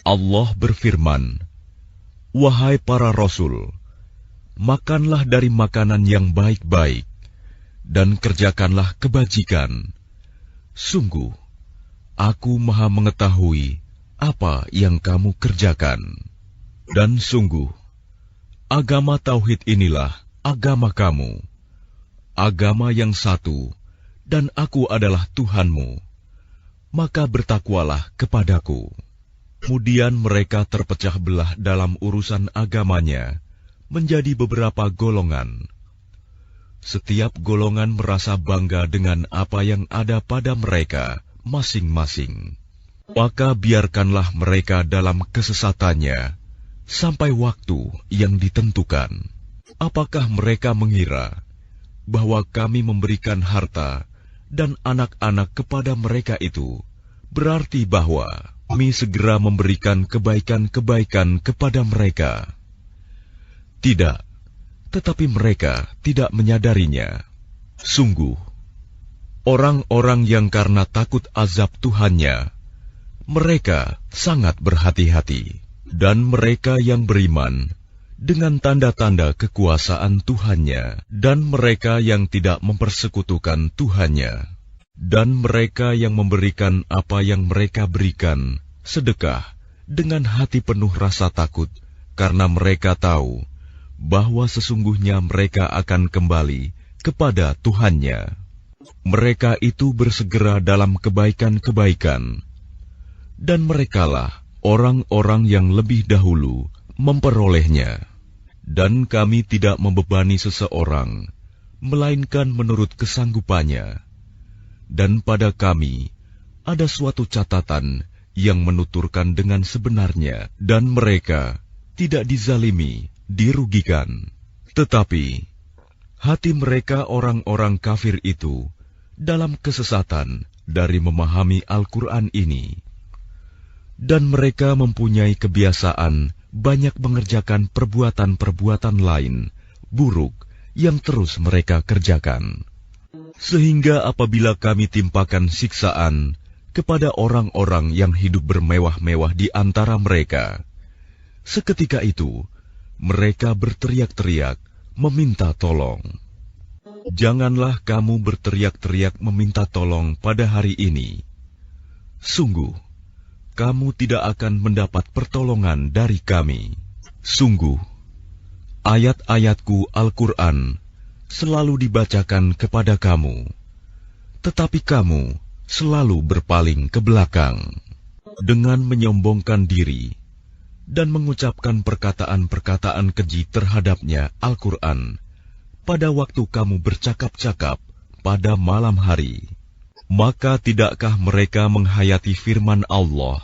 Allah berfirman, "Wahai para rasul, makanlah dari makanan yang baik-baik, dan kerjakanlah kebajikan. Sungguh, Aku Maha mengetahui apa yang kamu kerjakan. Dan sungguh, agama Tauhid inilah agama kamu, agama yang satu, dan Aku adalah Tuhanmu. Maka bertakwalah kepadaku." Kemudian mereka terpecah belah dalam urusan agamanya menjadi beberapa golongan. Setiap golongan merasa bangga dengan apa yang ada pada mereka masing-masing. Maka biarkanlah mereka dalam kesesatannya sampai waktu yang ditentukan. Apakah mereka mengira bahwa kami memberikan harta dan anak-anak kepada mereka itu berarti bahwa kami segera memberikan kebaikan-kebaikan kepada mereka? Tidak, tetapi mereka tidak menyadarinya. Sungguh, orang-orang yang karena takut azab Tuhannya, mereka sangat berhati-hati. Dan mereka yang beriman dengan tanda-tanda kekuasaan Tuhannya, dan mereka yang tidak mempersekutukan Tuhannya, dan mereka yang memberikan apa yang mereka berikan, sedekah, dengan hati penuh rasa takut, karena mereka tahu bahwa sesungguhnya mereka akan kembali kepada Tuhannya. Mereka itu bersegera dalam kebaikan-kebaikan, dan merekalah orang-orang yang lebih dahulu memperolehnya. Dan kami tidak membebani seseorang, melainkan menurut kesanggupannya. Dan pada kami ada suatu catatan yang menuturkan dengan sebenarnya, dan mereka tidak dizalimi, dirugikan. Tetapi hati mereka orang-orang kafir itu dalam kesesatan dari memahami Al-Quran ini. Dan mereka mempunyai kebiasaan banyak mengerjakan perbuatan-perbuatan lain buruk yang terus mereka kerjakan. Sehingga apabila kami timpakan siksaan kepada orang-orang yang hidup bermewah-mewah di antara mereka, seketika itu mereka berteriak-teriak meminta tolong. Janganlah kamu berteriak-teriak meminta tolong pada hari ini. Sungguh, kamu tidak akan mendapat pertolongan dari kami. Sungguh, ayat-ayatku Al-Quran selalu dibacakan kepada kamu, tetapi kamu selalu berpaling ke belakang dengan menyombongkan diri dan mengucapkan perkataan-perkataan keji terhadapnya Al-Quran pada waktu kamu bercakap-cakap pada malam hari. Maka tidakkah mereka menghayati firman Allah?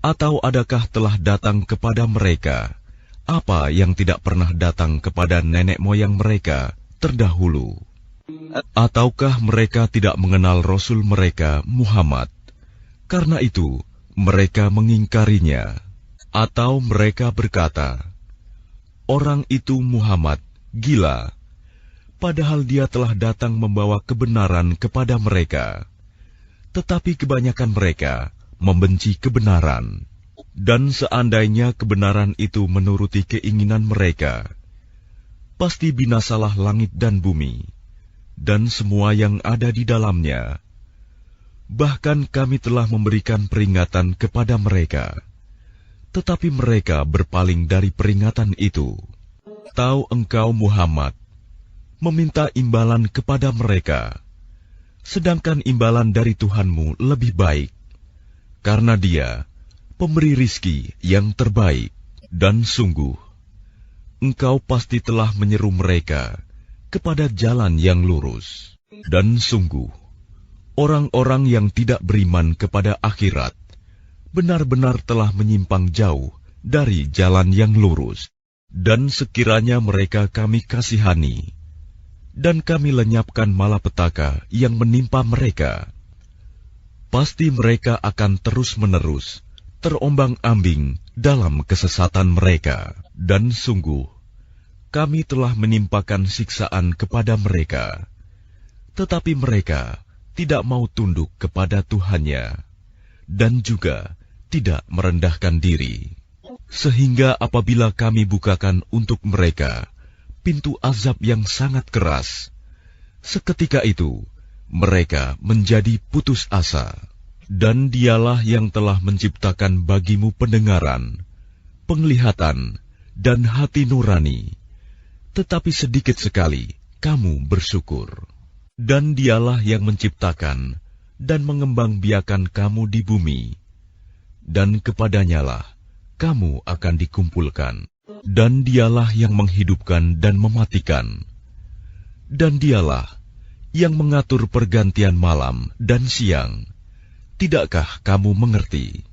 Atau adakah telah datang kepada mereka apa yang tidak pernah datang kepada nenek moyang mereka terdahulu? Ataukah mereka tidak mengenal Rasul mereka Muhammad, karena itu mereka mengingkarinya? Atau mereka berkata, "Orang itu Muhammad gila," padahal dia telah datang membawa kebenaran kepada mereka. Tetapi kebanyakan mereka membenci kebenaran. Dan seandainya kebenaran itu menuruti keinginan mereka, pasti binasalah langit dan bumi, dan semua yang ada di dalamnya. Bahkan kami telah memberikan peringatan kepada mereka, tetapi mereka berpaling dari peringatan itu. Tahu engkau Muhammad meminta imbalan kepada mereka, sedangkan imbalan dari Tuhanmu lebih baik, karena Dia pemberi rizki yang terbaik. Dan sungguh, engkau pasti telah menyeru mereka kepada jalan yang lurus. Dan sungguh, orang-orang yang tidak beriman kepada akhirat benar-benar telah menyimpang jauh dari jalan yang lurus. Dan sekiranya mereka kami kasihani, dan kami lenyapkan malapetaka yang menimpa mereka, pasti mereka akan terus-menerus terombang-ambing dalam kesesatan mereka. Dan sungguh, kami telah menimpakan siksaan kepada mereka, tetapi mereka tidak mau tunduk kepada Tuhannya, dan juga tidak merendahkan diri. Sehingga apabila kami bukakan untuk mereka pintu azab yang sangat keras, seketika itu mereka menjadi putus asa. Dan Dialah yang telah menciptakan bagimu pendengaran, penglihatan, dan hati nurani, tetapi sedikit sekali kamu bersyukur. Dan Dialah yang menciptakan dan mengembangbiakan kamu di bumi, dan kepadanyalah kamu akan dikumpulkan. Dan Dialah yang menghidupkan dan mematikan. Dan Dialah yang mengatur pergantian malam dan siang. Tidakkah kamu mengerti?